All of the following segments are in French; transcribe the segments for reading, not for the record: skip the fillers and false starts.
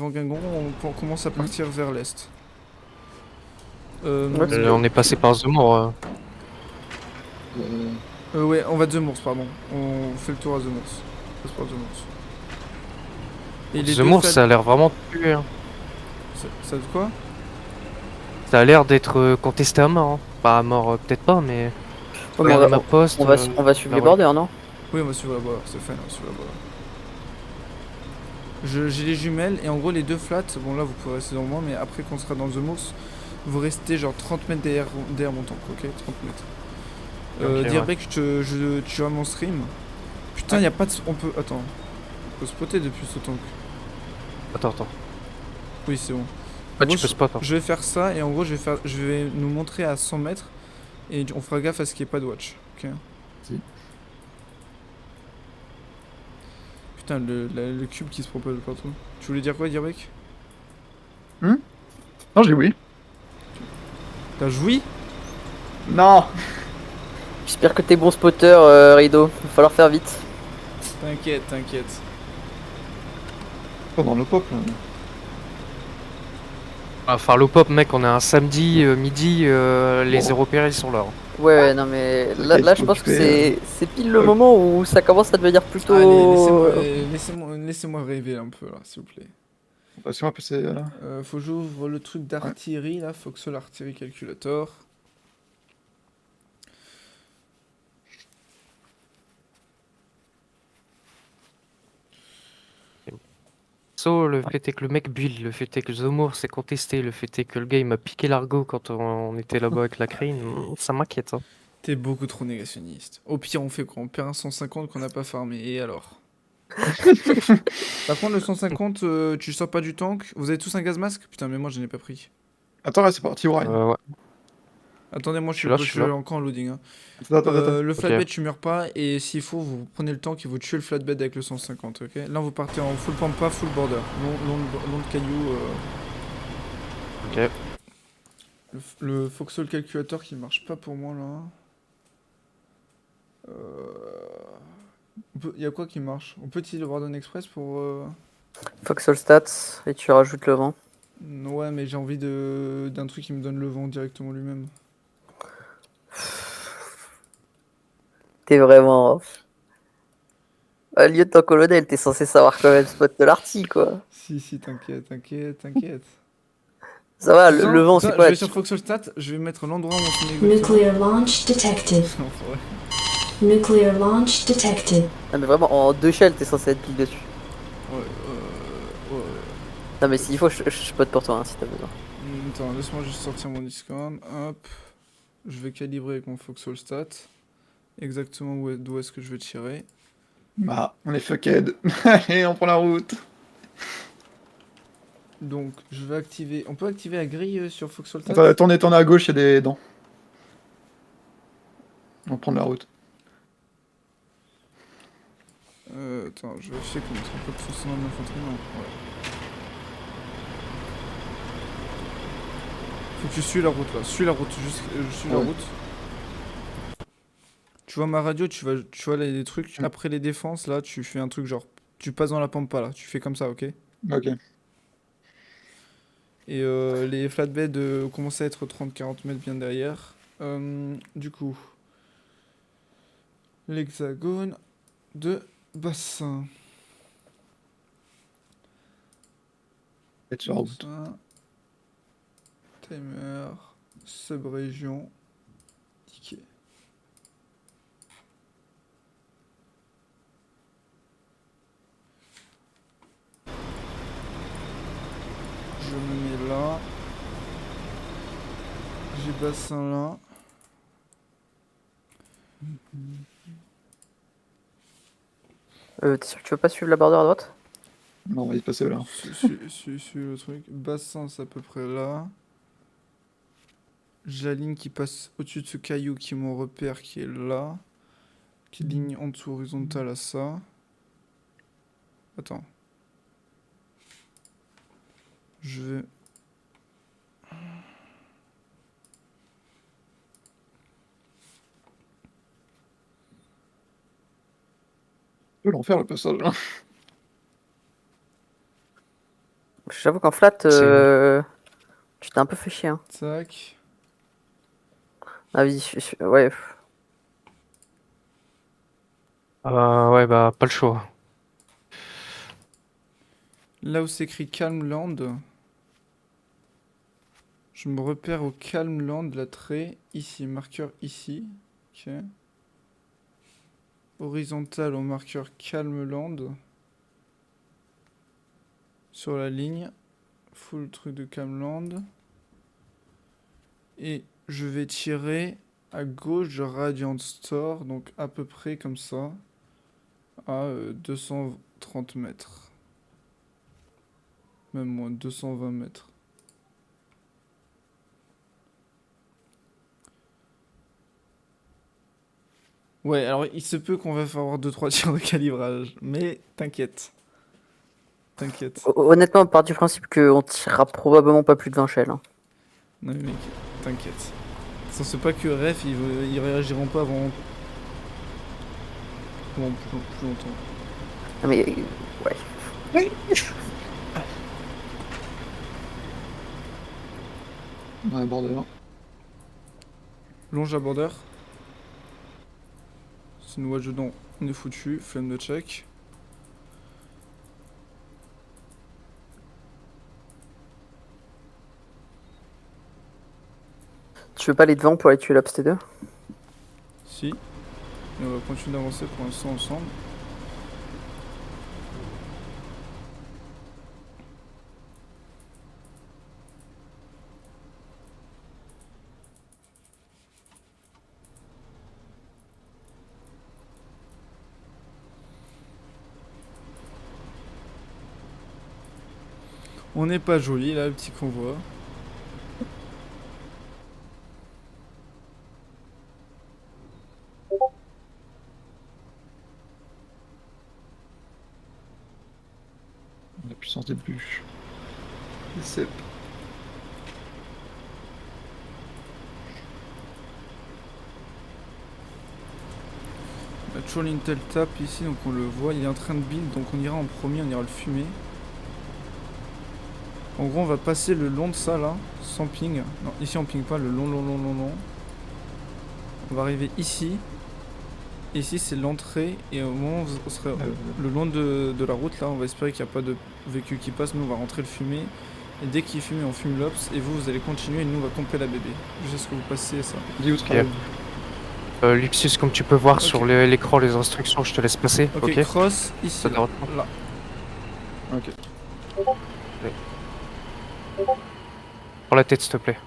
avant Guingamp, on commence à partir vers l'est. Ouais, On est passé par Zemmour. Ouais, on va de Zemours, pardon. On fait le tour à Zemours. On passe par Zemours. Et les deux Zemmour, flats... ça a l'air vraiment tué, hein. Ça de quoi? Ça a l'air d'être contesté à mort, hein. Pas à mort, peut-être pas, mais je Ouais, mais regardais ma poste. on va suivre La les relais. borders, non? Oui, on va suivre là-bas, c'est fait, on va suivre là-bas. J'ai les jumelles, et en gros, les deux flats, bon là, vous pouvez rester dans moi, mais après qu'on sera dans Zemours, vous restez genre 30 mètres derrière mon tank, ok? 30 mètres. Ok, ouais. Dirbek, tu vois mon stream. Putain, y a pas de... On peut... Attends. On peut spotter depuis ce tank. Attends. Oui, c'est bon. En Ouais, gros, tu peux spot, hein. je vais faire ça, et en gros, je vais nous montrer à 100 mètres, et on fera gaffe à ce qu'il n'y ait pas de watch, ok? Si. Putain, le cube qui se propage partout. Tu voulais dire quoi, Dirbek? Non, j'ai oui. T'as joui? Non. J'espère que t'es bon spotter, Rido. Va falloir faire vite. T'inquiète. Pas dans le pop là. Enfin, le pop, mec, on est un samedi midi, les Bon. Européens ils sont là, hein. Ouais, non, mais Ok, là tu je peux pense que occuper, c'est pile le moment où ça commence à devenir plutôt. Allez, laissez-moi rêver un peu là, s'il vous plaît. Parce que moi, c'est là. Faut que j'ouvre le truc d'artillerie là, Foxhole Artillery Calculator. So, le fait est que le mec build, le fait est que Zemmour s'est contesté, le fait est que le gars il m'a piqué l'argot quand on était là-bas avec la crane, ça m'inquiète, hein. T'es beaucoup trop négationniste. Au pire, on fait quoi? On perd un 150 qu'on n'a pas farmé, et alors? Par contre, le 150, tu sors pas du tank. Vous avez tous un gaz masque? Putain, mais moi je n'ai pas pris. Attends, là, c'est parti, Warren. Ouais, Attendez, moi je suis là. encore en loading. Hein. Attends. Le Ok. flatbed, tu meurs pas, et s'il faut, vous prenez le tank et vous tuez le flatbed avec le 150, ok? Là, vous partez en full pampa, full border. Long de cailloux. Ok. Le Foxhole Calculator qui marche pas pour moi là. Y a quoi qui marche? On peut utiliser le Warden Express pour. Foxhole Stats, et tu rajoutes le vent. Ouais, mais j'ai envie d'un truc qui me donne le vent directement lui-même. T'es vraiment. Lieutenant-colonel, t'es censé savoir quand même spot de l'arty, quoi. Si, t'inquiète. Ça va, le Attends, vent, c'est je quoi vais la sur type? Foxhole Stat, je vais mettre l'endroit où on se met exactement. Nuclear launch detected. Enfoiré. Nuclear launch detected. Ah, mais vraiment, en deux shells, t'es censé être pile dessus. Ouais. Non, mais s'il faut, je spot pour toi, hein, si t'as besoin. Attends, laisse-moi juste sortir mon Discord. Hop. Je vais calibrer avec mon Foxhole Stat. Exactement d'où est-ce que je vais tirer. Bah, on est fucked. Allez, on prend la route. Donc, je vais activer. On peut activer la grille sur Foxhole Stat? Attends, tournez à gauche, il y a des dents. On va prendre la route. Attends, je vais vérifier qu'on ne trouve pas de fausses dans l'infanterie. Non, ouais. Faut que tu suis la route là. Suis la route, je suis la Ouais. route. Tu vois ma radio, tu vois là, les trucs. Après les défenses, là, tu fais un truc genre. Tu passes dans la pampa là. Tu fais comme ça, ok? Ok. Et les flatbeds commencent à être 30-40 mètres bien derrière. Du coup, l'hexagone de bassin. Être sur la route. Bassin, timer, sub-région, ticket. Je me mets là. J'ai bassin là. T'es sûr que tu veux pas suivre la border à droite? Non, on va y passer là. Suis le truc. Bassin, c'est à peu près là. J'ai la ligne qui passe au-dessus de ce caillou qui est mon repère qui est là. Qui est ligne en dessous horizontale à ça. Attends. Je vais... Je peux l'en faire le passage là. J'avoue qu'en flat, C'est- tu t'es un peu fait chier. Hein. Tac. Ah oui, ouais. Ouais, bah, pas le choix. Là où c'est écrit Calm Land, je me repère au Calm Land, la trait, ici, marqueur ici. Ok. Horizontal au marqueur Calm Land. Sur la ligne. Full truc de Calm Land. Et je vais tirer à gauche de Radiant Store, donc à peu près comme ça, à 230 mètres. Même moins, 220 mètres. Ouais, alors il se peut qu'on va faire avoir 2-3 tirs de calibrage, mais t'inquiète. T'inquiète. Honnêtement, on part du principe qu'on tirera probablement pas plus de 20 shells. Hein. Non mais mec, t'inquiète. Ça c'est pas que Ref, ils réagiront pas avant plus longtemps. Ah, mais ouais. Ouais, border. Longe à border. C'est une watch dedans, on est foutu. Flemme de check. Tu veux pas aller devant pour aller tuer l'Obst 2? Si. Et on va continuer d'avancer pour l'instant ensemble. On n'est pas joli là, le petit convoi. La puissance des bûches. Les cèpes. On a toujours l'Intel tap ici, donc on le voit, il est en train de build, donc on ira en premier, on ira le fumer. En gros, on va passer le long de ça là, sans ping. Non, ici on ping pas, le long. On va arriver ici. Ici c'est l'entrée, et au moment où on sera le long de la route là, on va espérer qu'il n'y a pas de véhicule qui passe. Nous on va rentrer le fumer. Et dès qu'il fume, on fume l'ops, et vous allez continuer, et nous on va camper la bébé. Juste ce que vous passez ça. Dis où travaille. Luxus, comme tu peux voir Ok. sur l'écran, les instructions, je te laisse passer. Ok, Ok. cross ici. Ça dérange pas. Là. Ok. Prends la tête, s'il te plaît.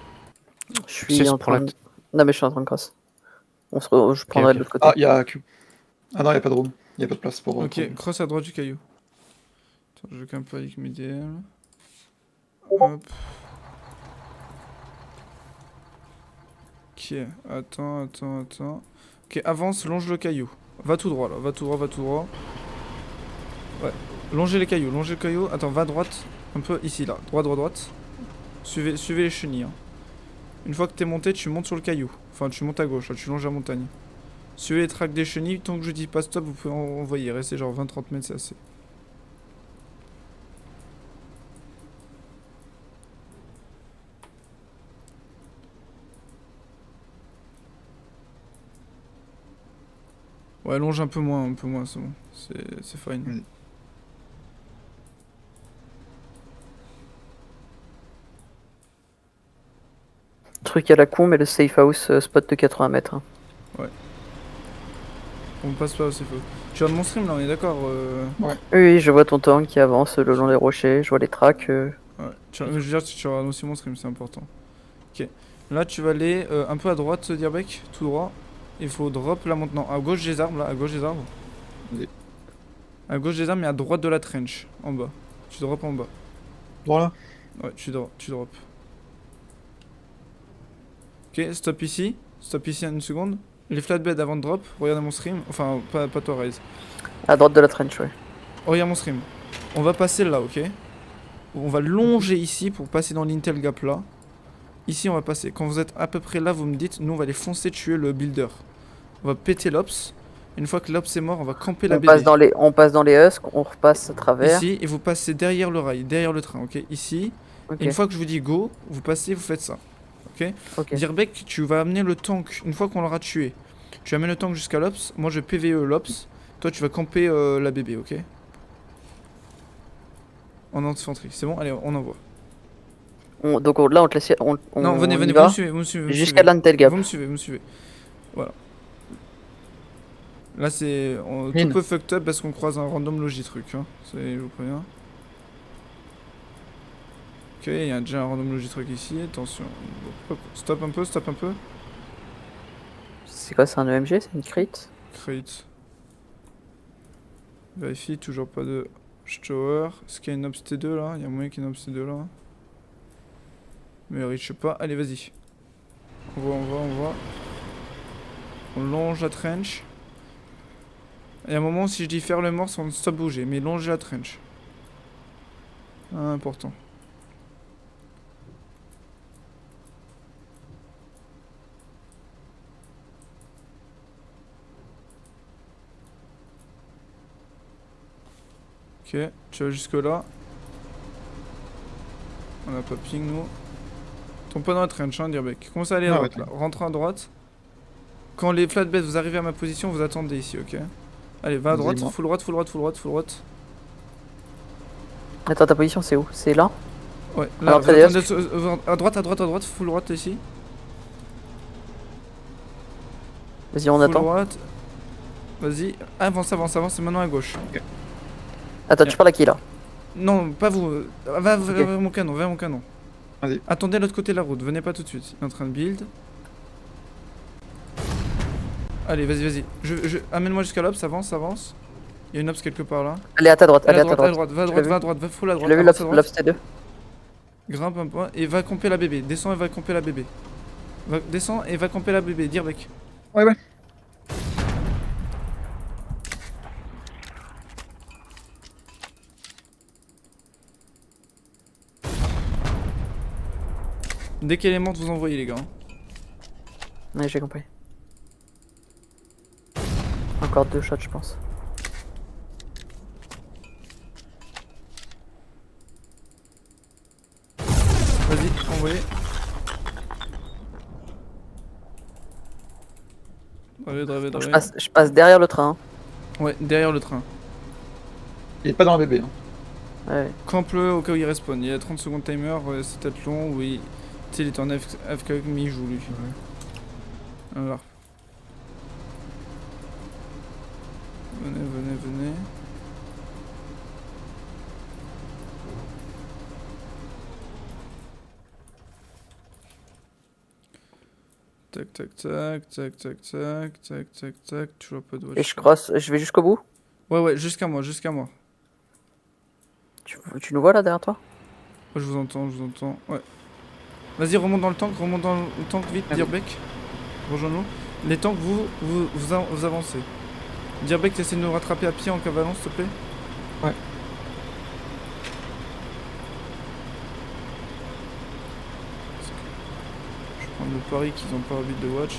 Je suis C'est en pour la train de... Non mais je suis en train de cross. Je prendrai ok. de l'autre côté. Ah, il y a Q. Ah non, il n'y a pas de room. Il n'y a pas de place pour. Ok, cross à droite du caillou. Attends, je campe pas avec mes DM. Hop. Ok, attends. Ok, avance, longe le caillou. Va tout droit là, va tout droit. Ouais, longez le caillou. Attends, va à droite, un peu ici là, droite. Suivez les chenilles. Hein. Une fois que t'es monté, tu montes sur le caillou. Enfin, tu montes à gauche, là, tu longes la montagne. Suivez les tracks des chenilles, tant que je dis pas stop, vous pouvez envoyer. Restez genre 20-30 mètres, c'est assez. Ouais, longe un peu moins, c'est bon. C'est fine. Oui. Truc à la con, mais le safe house spot de 80 mètres. Hein. On passe pas, c'est faux. Tu vas de mon stream là, on est d'accord Oui, je vois ton tank qui avance le long des rochers, je vois les tracks. Ouais. Je veux dire, tu regardes aussi mon stream, c'est important. Ok. Là, tu vas aller un peu à droite, Dirbeck, tout droit. Il faut drop là maintenant. À gauche des arbres, là, à gauche des arbres. Oui. À gauche des arbres, mais à droite de la trench, en bas. Tu drops en bas. Voilà. Ouais, tu drop. Ok, stop ici une seconde. Les flatbeds avant de drop, regarde mon stream. Enfin, pas toi, Rise. À droite de la trench, ouais. Regarde mon stream. On va passer là, ok? On va longer ici pour passer dans l'Intel Gap là. Ici, on va passer. Quand vous êtes à peu près là, vous me dites, nous, on va aller foncer tuer le builder. On va péter l'ops. Une fois que l'Ops est mort, on va camper la On BB. passe dans les husks, on repasse à travers. Ici, et vous passez derrière le rail, derrière le train, ok? Ici. Ok, Et une fois que je vous dis go, vous passez, vous faites ça. Ok? ok. Dirbek, tu vas amener le tank, une fois qu'on l'aura tué. Tu amènes le tank jusqu'à l'Ops, moi je PVE l'Ops. Toi tu vas camper la BB, ok? En infanterie, c'est bon? Allez, on envoie. Donc là, on te laisse. Non, venez, on y venez, va vous me suivez, vous me suivez. vous me jusqu'à suivez. l'Antel Gap. Vous me suivez, vous me suivez. Voilà. Là c'est tout Mine. peu fucked up parce qu'on croise un random logitruc, hein. Je vous préviens. Ok, il y a déjà un random logitruc ici, attention. Hop, stop un peu, stop un peu. C'est quoi, c'est un EMG? C'est une crit? Crate. Vérifie, toujours pas de tower. Est-ce qu'il y a une Ops T2 là? Il y a moyen qu'il y ait une Ops T2 là. Mais reach pas. Allez, vas-y. On va, on va, on va. On longe la trench. Et à un moment, si je dis faire le morse, on stop bouger. Mais longe la trench. Ah, important. Ok, tu vas jusque là. On a pas ping nous. Tombe pas dans la trench, hein, Dirbek. Commence à aller à Ah, droite ouais, là. Rentre à droite. Quand les flatbeds vous arrivez à ma position, vous attendez ici, ok? Allez, va à droite, Dis-moi. full droite, full droite, full droite, full droite. Attends, ta position, c'est où? C'est là? Ouais, là, Alors, vous très attendez à droite, à droite, à droite, full droite ici. Vas-y, on Full attend. droite. Vas-y, avance, avance, avance, c'est maintenant à gauche. Attends, tu parles à qui là? Non, pas vous. Va Ok. vers mon canon, vers mon canon. Vas-y. Attendez de l'autre côté de la route, venez pas tout de suite. Il est en train de build. Allez, vas-y, vas-y. Amène-moi jusqu'à l'Ops, avance, avance. Il y a une Ops quelque part là. Allez, à ta droite, Allez allez à à ta droite, droite. va à droite, Tu l'as va à vu? droite, va full à Tu droite. l'as vu, avance à droite. l'Ops T2? Grimpe un peu et va camper la bébé. Descends et va camper la bébé. Descends et va camper la bébé, Dirbek. Ouais, ouais. Dès qu'elle est morte, vous envoyez les gars. Ouais, j'ai compris. Encore 2 shots, je pense. Vas-y, envoyez. Drive, drive. Je passe derrière le train. Ouais, derrière le train. Il est pas dans la BB. Hein. Ouais. Campe-le au cas où il respawn. Il y a 30 secondes timer, c'est peut-être long. Oui. Tu sais, il est en AFK mais il joue lui. Alors. Venez, venez, venez. Tac, tac, tac, tac, tac, tac, tac, tac, tac. Toujours pas de watch. Et je cross, je vais jusqu'au bout. Ouais, ouais, jusqu'à moi, jusqu'à moi. Tu nous vois là derrière toi? Oh, je vous entends, je vous entends. Ouais. Vas-y, remonte dans le tank vite, Ah oui. Dirbek. Rejoins-nous. Les tanks, vous avancez. Dirbek, t'essaies de nous rattraper à pied en cavalant, s'il te plaît. Ouais. Je vais prendre le pari qu'ils ont pas envie de watch.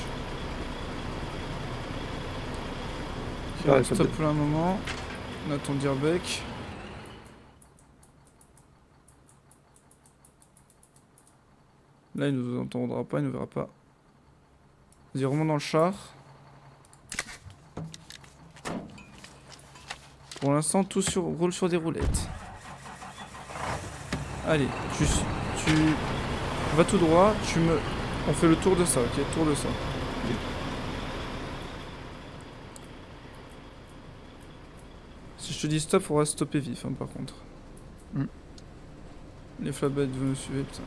Ok, Ouais, stop là un moment. On attend Dirbek. Là, il nous entendra pas, il nous verra pas. Vas-y, remonte dans le char. Pour l'instant, tout roule sur des roulettes. Allez, tu vas tout droit, on fait le tour de ça, ok? Tour de ça. Si je te dis stop, faudra stopper vif, hein, par contre. Mm. Les flatbeds, vous me suivez, putain.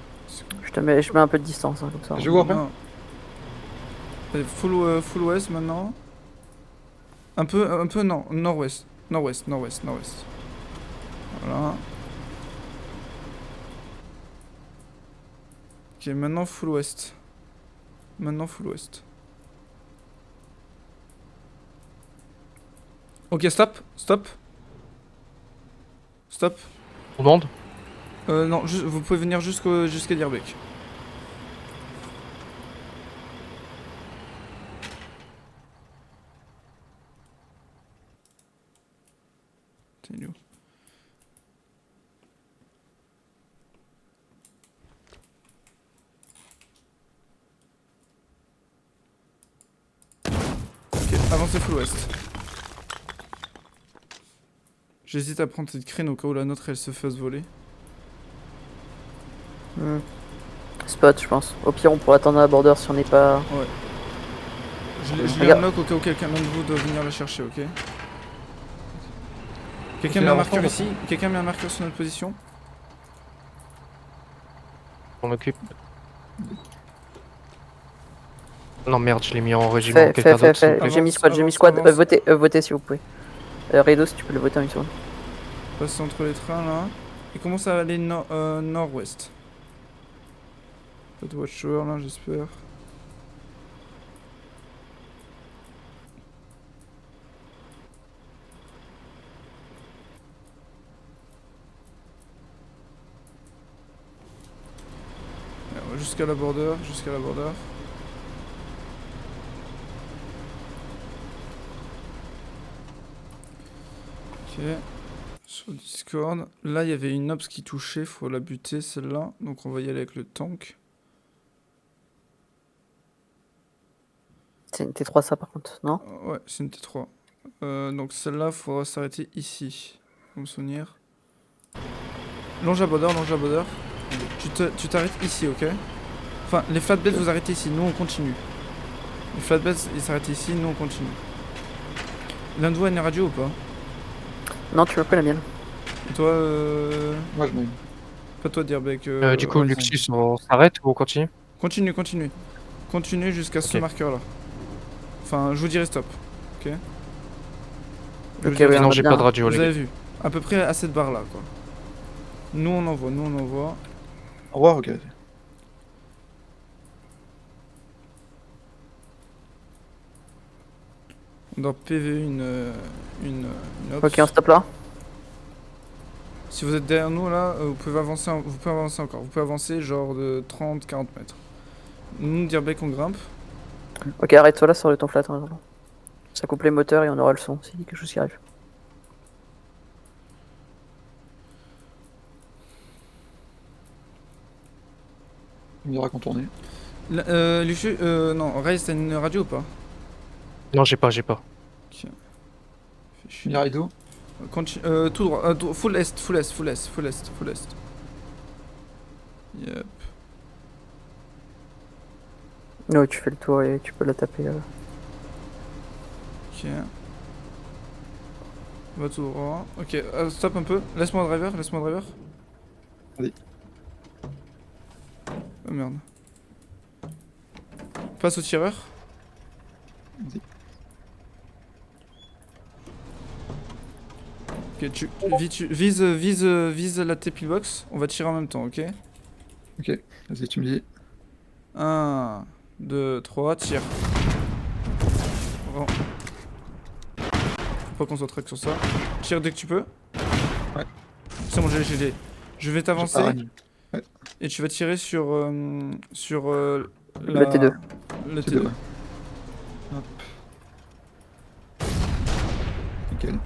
Je mets un peu de distance, hein, comme ça. Je vous après. Non. Allez, full ouest maintenant. Un peu non, nord-ouest. Nord-ouest. Voilà. Ok, maintenant full ouest. Ok, stop. On demande. Non, vous pouvez venir jusqu'à Dirbek. Il est où? Ok, avancez full ouest. J'hésite à prendre cette crane au cas où la nôtre elle se fasse voler. Spot, je pense. Au pire, on pourra attendre à la border si on n'est pas. Je les Regarde. unlock au cas où quelqu'un d'entre vous doit venir la chercher, ok? Quelqu'un Ok, met un alors, marqueur on va- ici? Quelqu'un met un marqueur sur notre position? On occupe. Non merde, je l'ai mis en régiment. Fais, Quelqu'un fais, d'autre. s'il vous fais. plaît. J'ai mis Avance, squad, j'ai mis avance, squad. avance. Votez si vous pouvez. Raido, si tu peux le voter en une seconde. Passe entre les trains là. Et commence à aller nord-ouest. Pas de watcher là, j'espère. Alors, jusqu'à la border, jusqu'à la border. Ok. Sur Discord. Là, il y avait une ops qui touchait, faut la buter celle-là. Donc on va y aller avec le tank. C'est une T3 ça par contre, non? Ouais, c'est une T3. Donc celle-là, faudra s'arrêter ici. Pour me souvenir. Longe à border, longe à border. Tu t'arrêtes ici, ok? Enfin, les flatbeds, vous arrêtez ici, nous on continue. Les flatbeds, ils s'arrêtent ici, nous on continue. L'un de vous a une radio ou pas? Non, tu veux pas la mienne. Et toi, Moi, je mets. pas toi, Dirbeck. Du coup, ouais. Luxus, on s'arrête ou on continue? Continue, continue. Continue jusqu'à ce Ok. marqueur là. Enfin, je vous dirai stop. Ok? Je vous Ok, dirai ouais, stop. Non, on j'ai bien. pas de radio, Vous les avez gars. vu. À peu près à cette barre là, quoi. Nous on envoie, nous on envoie. Au revoir, ok. On doit PV une ops. Ok, on stop là. Si vous êtes derrière nous là, vous pouvez avancer, vous pouvez avancer encore. Vous pouvez avancer genre de 30-40 mètres. Nous, Dirbeck, on grimpe. Ok, arrête-toi là sur ton flat en attendant. Ça coupe les moteurs et on aura le son s'il y a quelque chose qui arrive. Il ira contourner. Lucius, non, Raze, t'as une radio ou pas? Non, j'ai pas. Fais chier. Il ira Raido. Tout droit, full est, full est, full est, full est, full est. Yep. Ouais, tu fais le tour et tu peux la taper. Ok. Va tout droit. Ok, stop un peu. Laisse-moi driver, laisse-moi driver. Vas-y. Oh merde. Passe au tireur. Vas-y. Ok, vise la TP box. On va tirer en même temps, ok? Ok, vas-y, tu me dis. 1, 2, 3, tire. Bon. Faut pas qu'on soit track sur ça. Tire dès que tu peux. Ouais. C'est bon, j'ai. Je vais t'avancer. J'ai pas ragné. Ouais. Et tu vas tirer sur. Le Le T2. C'est T2. deux. Hop. Nickel.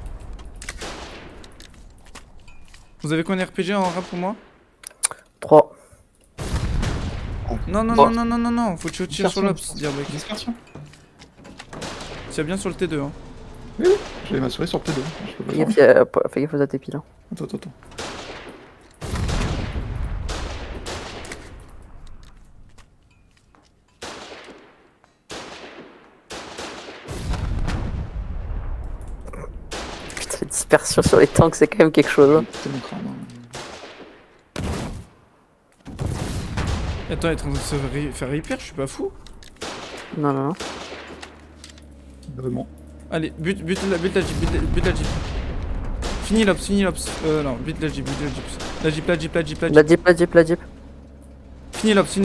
Vous avez quoi en RPG en rap pour moi? 3. Non, non, Bon. non, faut que tu tires sur l'ops, Dirbeck. Dispersion. Tire bien sur le T2, hein. Je vais m'assurer sur le T2. Je peux pas Fais faire. gaffe, fais gaffe aux ATP là. Attends. Putain, la dispersion sur les tanks, c'est quand même quelque chose. Hein. C'est mon crâne. hein. Attends, il est en train de se faire repair, je suis pas fou. Non. Vraiment. Allez, bute la jeep, bute la jeep. Fini l'ops. Non, bute la jeep. La jeep. La jeep. Fini l'ops.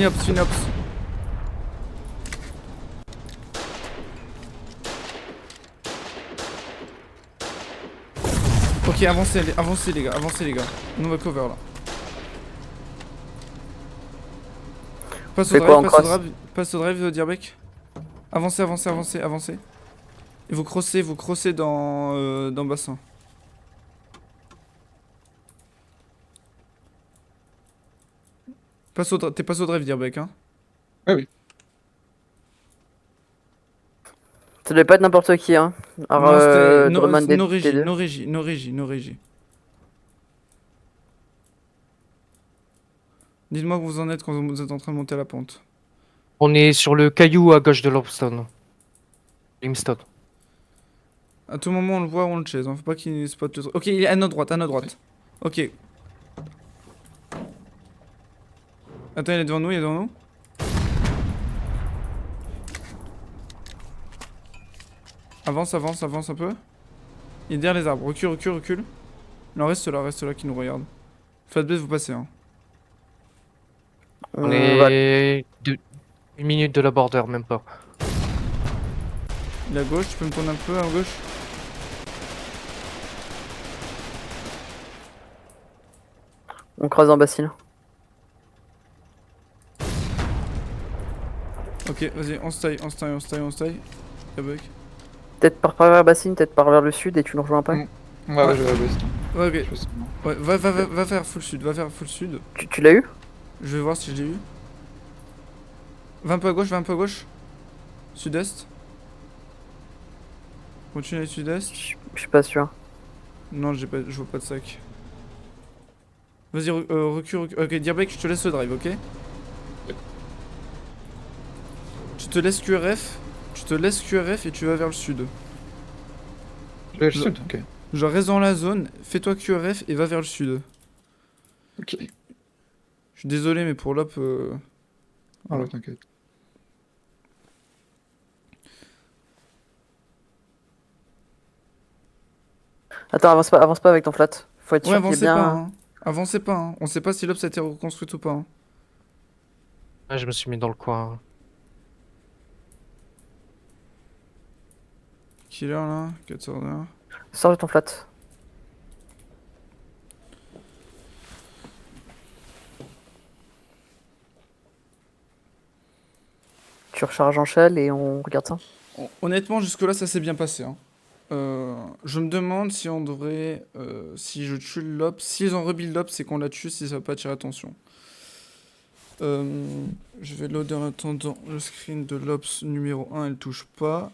Ok, avancez les gars. On va cover là. Passe au Fais quoi en cross? passe au drive, Dirbeck. Avancez. Et vous crossez dans bassin. T'es pas au drive, Dirbeck, hein. Oui, oui. Ça devait pas être n'importe qui, hein. Alors, Non, c'était Drummond no régie, D2. no régie, no régie, no régie. Dites-moi où vous en êtes quand vous êtes en train de monter la pente. On est sur le caillou à gauche de Lopstone. Limestone. À tout moment, on le voit ou on le chase. Hein. Faut pas qu'il spot le truc. Ok, il est à notre droite, à notre droite. Ok. Attends, il est devant nous, il est devant nous. Avance, avance, avance un peu. Il est derrière les arbres. Recule, recule, recule. Non, reste là qui nous regarde. Faites bête, vous passez. Hein. On va- est... Une minute de la border, même pas. Il est à gauche, tu peux me tourner un peu à gauche. On croise en bassine. Ok, vas-y, on se taille, on se taille, on se taille, on se taille. Dirbeck. Peut-être par vers bassine, peut-être par vers le sud et tu nous rejoins après. Ouais, je vais à l'ouest. Ouais, ok. Je sais pas. Ouais, va faire full sud, va faire full sud. Tu l'as eu? Je vais voir si je l'ai eu. Va un peu à gauche, va un peu à gauche. Sud-est. Continue à sud-est. Je suis pas sûr. Non, je vois pas de sac. Vas-y, recule, recule. Ok, Dirbeck, je te laisse le drive, ok? Tu te laisses QRF. Tu te laisses QRF et tu vas vers le sud. Je vais le sud, ok. Genre, reste dans la zone, fais-toi QRF et va vers le sud. Ok. Je suis désolé, mais pour l'op... Ah ouais, t'inquiète. Attends, avance pas avec ton flat. Faut être Ouais, sûr qu'il est avancez bien. pas, hein. Avancez pas, hein. On sait pas si l'op ça a été reconstruite ou pas. Hein. Ah, je me suis mis dans le coin. Killer là, 14 là. Sors de ton flat. Tu recharges en shell et on regarde ça. Honnêtement, jusque-là, ça s'est bien passé. Hein. Je me demande si on devrait. Si je tue l'op. S'ils ont rebuild l'op, c'est qu'on la tue si ça va pas attirer attention. Je vais loader en attendant le screen de l'ops numéro 1, elle touche pas.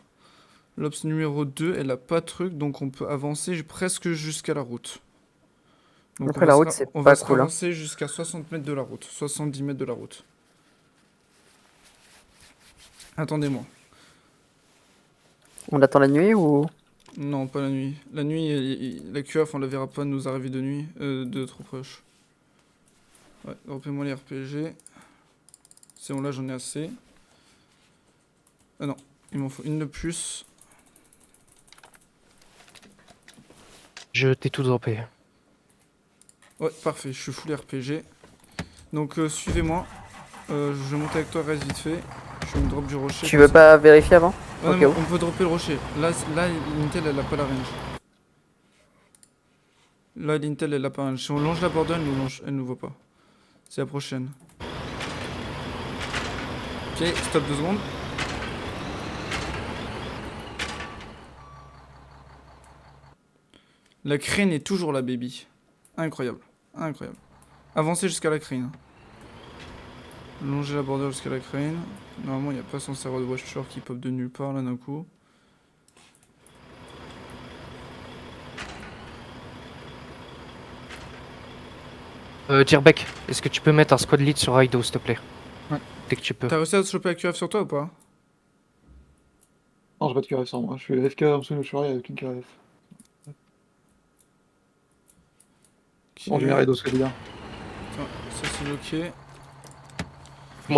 L'ops numéro 2, elle a pas de truc, donc on peut avancer presque jusqu'à la route. Donc Après, la route, c'est on pas va se cool, hein. avancer jusqu'à 60 mètres de la route. 70 mètres de la route. Attendez-moi. On attend la nuit ou. Non, pas la nuit. La nuit, la QF, on la verra pas nous arriver de nuit, de trop proche. Ouais, reprenez-moi les RPG. C'est bon, là j'en ai assez. Ah non, il m'en faut une de plus. Je t'ai tout droppé. Ouais, parfait, je suis full RPG. Donc suivez-moi. Je vais monter avec toi, reste vite fait. Je vais me drop du rocher. Tu veux pas vérifier avant? Ouais, Ok, non, où on peut dropper le rocher. Là l'Intel elle a pas la range. Là l'Intel elle a pas la range. Si on longe la border, elle nous voit pas. C'est la prochaine. Ok, stop 2 secondes. La crane est toujours là, baby. Incroyable, incroyable. Avancez jusqu'à la crane. Longer la border jusqu'à la crane. Normalement, il n'y a pas censé avoir de watcher qui pop de nulle part là d'un coup. Dirbeck, est-ce que tu peux mettre un squad lead sur Raido, s'il te plaît? Ouais. Dès que tu peux. T'as réussi à te choper la QF sur toi ou pas? Non, j'ai pas de QRF sur moi. Je suis FK en dessous de Shuri avec une QRF. Bon, je mets Raido, ce que je veux dire. Attends, ça c'est bloqué.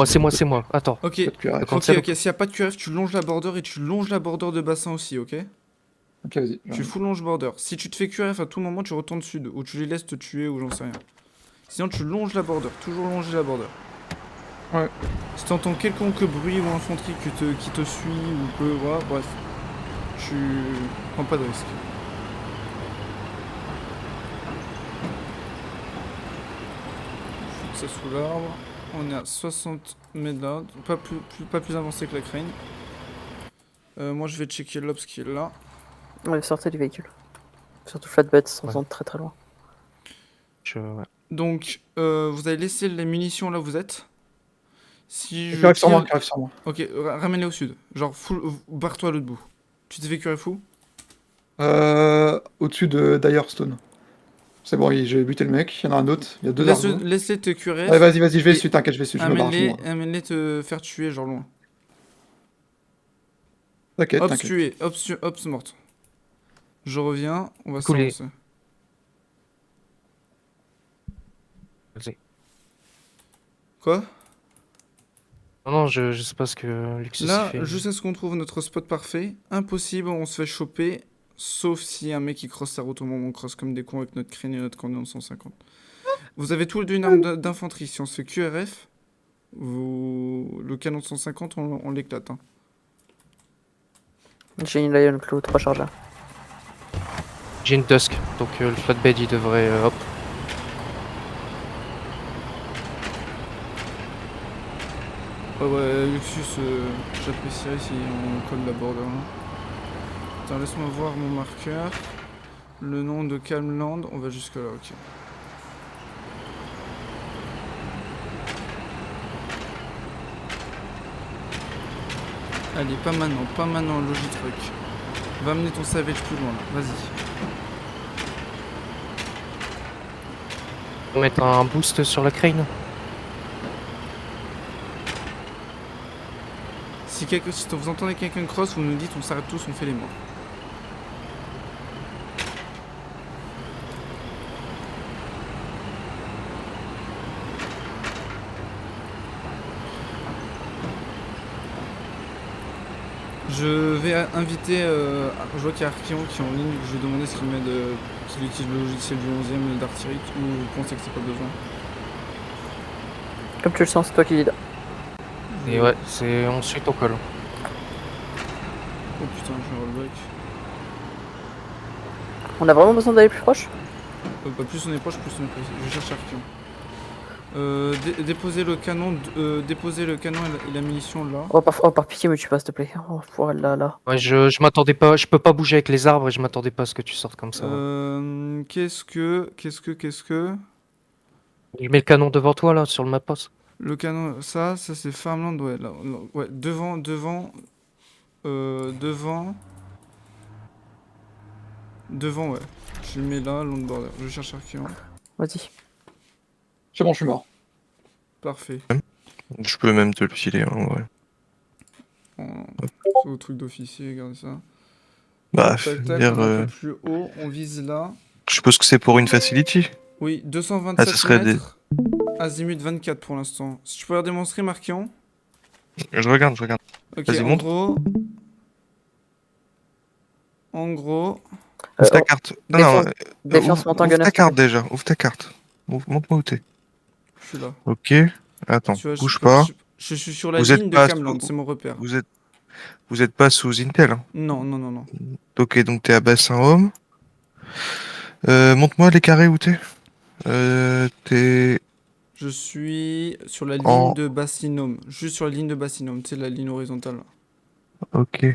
C'est moi. Attends. Ok, Pas de QRF. Quand ok, c'est bon. ok. S'il n'y a pas de QF, tu longes la border et tu longes la border de bassin aussi, ok? Ok, vas-y. Tu full longe border. Si tu te fais QRF à tout moment, tu retournes sud. Ou tu les laisses te tuer ou j'en sais rien. Sinon, tu longes la border. Toujours longer la border. Ouais. Si t'entends quelconque bruit ou infanterie qui te suit ou que. Voilà, bref. Tu prends pas de risque. Fout ça sous l'arbre. On est à 60 mètres là. Pas plus avancé que la crane. Moi, je vais checker l'obs qui est là. Ouais, sortez du véhicule. Surtout flatbed, sans Ouais. entendre très très loin. Ouais. Donc, vous avez laissé les munitions là où vous êtes. Si Qui je arrive sur moi, tire... qui arrive sur moi. Ok, ramène-les au sud. Genre, barre-toi à l'autre bout. Tu t'es fait curer fou? Au-dessus de Direstone. C'est bon, j'ai buté le mec, il y en a un autre, il y a 2 armes. Laisse-les te curer. Ouais, vas-y, je vais Et dessus, t'inquiète, je vais dessus, je me barre, je me barre. Amène-les te faire tuer, genre loin. T'inquiète, Ops t'inquiète. tué, Ops morte. Je reviens, on va Du coup, les- s'avancer. Vas-y. Quoi? Non, je sais pas ce que Luxus Là, fait. jusqu'à ce qu'on trouve notre spot parfait, impossible, on se fait choper, sauf si un mec qui crosse sa route au moment où on crosse comme des cons avec notre crane et notre canon de 150. Vous avez tous les deux une arme d'infanterie. Si on se fait QRF, le canon de 150, on l'éclate. Hein. J'ai une Lion Claw, 3 chargeurs. J'ai une Dusk, donc le flatbed il devrait. Hop. Ouais, Luxus, j'apprécierais si on colle la border là. Attends, laisse-moi voir mon marqueur. Le nom de Calmland, on va jusque là, ok. Allez, pas maintenant, Logitruck. Va amener ton savage plus loin là, vas-y. On va mettre un boost sur la crane. Si vous entendez quelqu'un cross, vous nous dites on s'arrête tous, on fait les morts. Je vais inviter, je vois qu'il y a Archeon qui est en ligne, je vais demander s'il utilise le logiciel du 11ème d'artillerie ou vous pensez que c'est pas besoin. Comme tu le sens, c'est toi qui lead. Et ouais, c'est ensuite on colle. Oh putain, je rollback. On a vraiment besoin d'aller plus proche? Plus on est proche, plus on est précis. Je cherche Archeon. Déposer le canon, et la munition là. Oh, par pitié, me tue pas, s'il te plaît. Oh, pour elle là. Ouais, je m'attendais pas, je peux pas bouger avec les arbres et je m'attendais pas à ce que tu sortes comme ça. Qu'est-ce que... Je mets le canon devant toi là, sur le map post. Le canon, ça c'est Farmland, ouais, là, ouais, devant, ouais. Je le mets là, long de border. Je cherche Archeon. Vas-y. C'est bon, je suis mort. Parfait. Je peux même te le filer, hein, ouais. C'est au truc d'officier, regardez ça. Bah, Tac, dire, on est un peu plus haut, on vise là. je suppose que c'est pour une facility. Oui, Ah, 227 ce serait des... mètres. Azimut 24 pour l'instant. Si tu peux leur démontrer, Marquion. Je regarde. Ok, Vas-y, montre. En gros... Ouvre ta carte. Non, défense- non, défense montant ouvre ta gunner. carte déjà. Ouvre ta carte. Montre-moi où t'es. Je suis là. Ok. Attends, Tu vois, bouge pas. Je suis sur la Vous êtes ligne de pas Camland, sous- c'est mon repère. Vous êtes pas sous Intel. Hein. Non. Ok, donc t'es à bassin home. Montre-moi les carrés où t'es. T'es... Je suis sur la ligne En- de Bassinum. Juste sur la ligne de Bassinum, tu sais, la ligne horizontale. Là. Ok.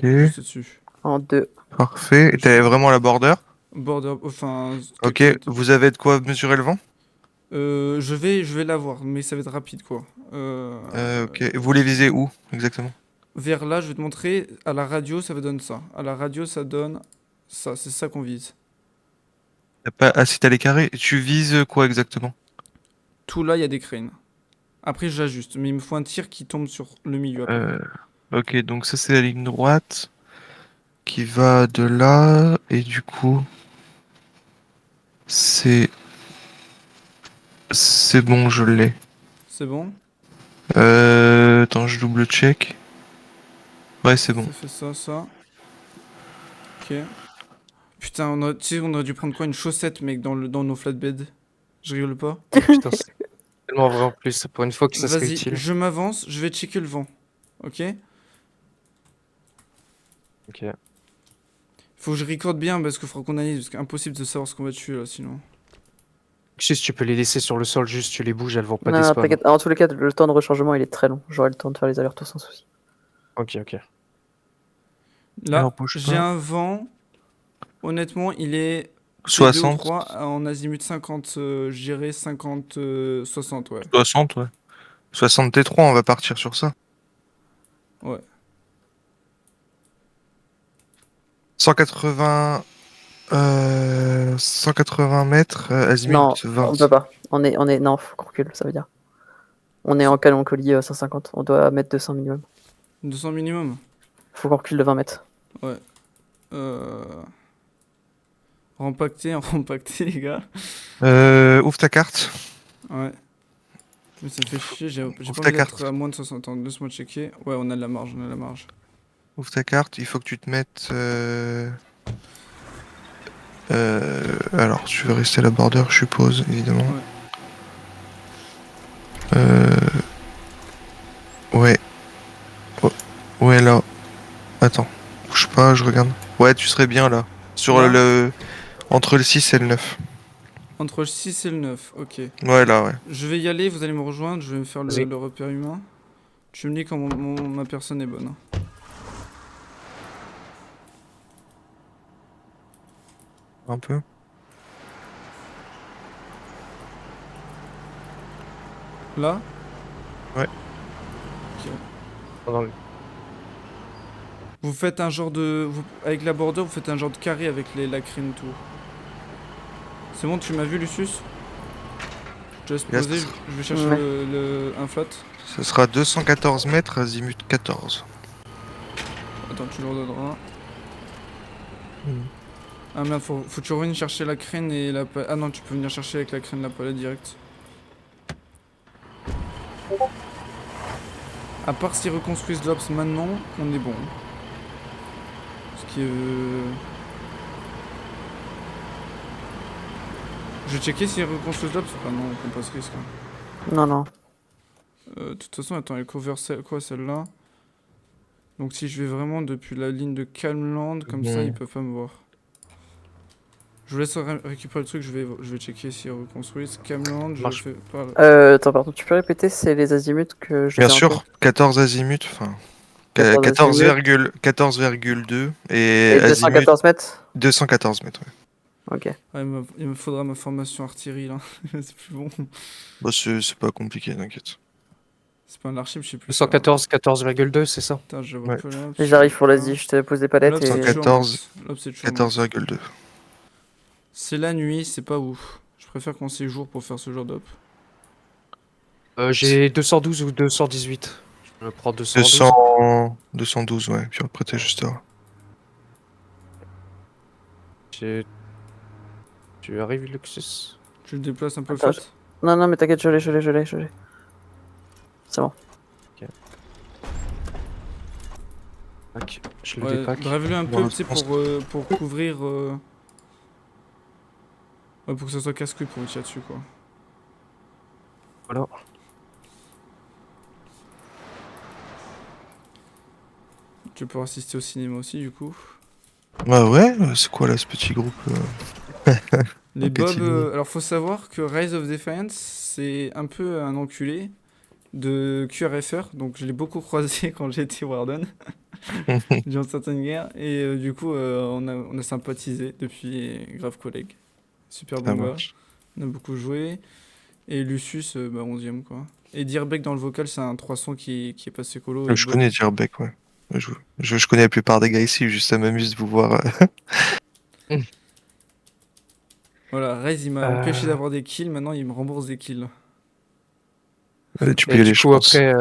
Juste dessus. En 2. Parfait. Et t'es vraiment à la border. Border, enfin... Ok. Vous avez de quoi mesurer le vent. Je vais l'avoir, mais ça va être rapide, quoi. Ok. Vous voulez viser où exactement? Vers là, je vais te montrer. À la radio, ça donne ça. À la radio, ça donne ça. C'est ça qu'on vise. T'as pas... Ah, si t'as les carrés, tu vises quoi exactement? Tout là, il y a des cranes. Après, j'ajuste. Mais il me faut un tir qui tombe sur le milieu. Après. Ok, donc ça c'est la ligne droite qui va de là et du coup c'est bon, je l'ai. C'est bon? Attends, je double check. Ouais, c'est bon. Ça fait ça. Ok. Putain, tu sais, on aurait dû prendre quoi? Une chaussette, mec, dans nos flatbeds. Je rigole pas. Putain, c'est tellement vrai en plus, pour une fois que ça serait Vas-y, utile. je m'avance, je vais checker le vent. Ok? Ok. Faut que je recorde bien parce qu'il faudra qu'on analyse, parce qu'impossible de savoir ce qu'on va tuer là sinon. Juste, tu peux les laisser sur le sol, juste tu les bouges, elles vont pas Non, despawn. t'inquiète. En tous les cas, le temps de rechargement il est très long. J'aurai le temps de faire les allers-retours sans souci. Ok. Là, Alors, bouge j'ai pas. un vent. Honnêtement, il est 60, 3 en azimut 50, je dirais 50, 60, ouais. 60, ouais. 60 T3, on va partir sur ça. Ouais. 180, 180 mètres, azimut Non, 20. on peut pas. Non, faut qu'on recule, ça veut dire. On est en calancolie 150, on doit mettre 200 minimum. 200 minimum. Faut qu'on recule de 20 mètres. Rempacté, rempacté, les gars. Ouvre ta carte. Ouais. Mais ça me fait chier, j'ai pas Ouvre envie ta d'être carte. à moins de 60 ans. Laisse-moi checker. Ouais, on a de la marge, on a de la marge. Ouvre ta carte. Il faut que tu te mettes. Alors, tu veux rester à la border, je suppose, évidemment. Ouais. Ouais. Oh, ouais, là. Attends. Bouge pas, je regarde. Ouais, tu serais bien là. Sur Là le. Entre le 6 et le 9. Entre le 6 et le 9, ok. Ouais, là, ouais. Je vais y aller, vous allez me rejoindre, je vais me faire Vas-y. le repère humain. Tu me dis quand ma personne est bonne. Hein. Un peu. Là Ouais. Ok. Dans le- Vous faites un genre de... avec la border, vous faites un genre de carré avec les lacrines tout. C'est bon, tu m'as vu, Lucius? Je te laisse Yes. poser, je vais chercher Ouais. un flotte. Ce sera 214 mètres, azimut 14. Attends, tu le redonneras. Mhm. Ah merde, faut que tu reviennes chercher la crène et la palette. Ah non, tu peux venir chercher avec la crène la palette direct. À part s'ils reconstruisent l'Ops maintenant, on est bon. Ce qui est... Je vais checker s'ils reconstruisent l'Ops. Ah non, on prend pas ce risque. Hein. Non, non. De toute façon, attends, elle cover quoi celle-là? Donc si je vais vraiment depuis la ligne de Calmland, comme ça, Mhm. ils peuvent pas me voir. Je vous laisse récupérer le truc, je vais checker s'ils reconstruisent. Calmland, je Marche. fais par... Attends, pardon, tu peux répéter, c'est les azimuts que je Bien les ai en sûr, tête. 14 azimut, enfin 14 azimuts. 14,2 et Et azimut 214 mètres. 214 mètres. Ouais. Ok. Ah, il me faudra ma formation artillerie là, c'est plus bon. Bah, c'est pas compliqué, t'inquiète. C'est pas un archive, je sais plus. 214, 14,2, c'est ça. Putain, je vois Ouais. plus là. J'arrive pour l'Asie, je te pose des palettes Là, c'est et... toujours 114, max. Là, c'est toujours max. 14,2. C'est la nuit, c'est pas ouf. Je préfère qu'on s'y jour pour faire ce genre d'op. J'ai 212 ou 218. Je prends 212. 200... 212, ouais, puis après t'es juste là. Tu arrives, Luxus? Tu le déplaces un peu le Attends, fait. Non, non, mais t'inquiète, je l'ai. C'est bon. Tac, je le Ouais, dépack. drive-le un Dans peu, l'autre tu sais, sens. pour couvrir... Ouais, pour que ça soit casse-couille pour vous tirer dessus, quoi. Voilà. Tu peux assister au cinéma aussi, du coup. Bah ouais, c'est quoi là ce petit groupe Les Ok, Bob... Timmy. alors, faut savoir que Rise of Defiance, c'est un peu un enculé de QRFR. Donc, je l'ai beaucoup croisé quand j'étais Warden. Durant certaines guerres. Et du coup, on a sympathisé depuis, et grave collègue. Super Ça bon gars. marche. On a beaucoup joué. Et Lucius, bah 11ème quoi. Et Dirbeck dans le vocal, c'est un 300 qui est passé colo. Et Je connais Dirbeck, ouais. Je connais la plupart des gars ici, juste ça m'amuse de vous voir. Voilà, Rez il m'a empêché d'avoir des kills, maintenant il me rembourse des kills. Tu peux Et y aller, du je coup, pense. après,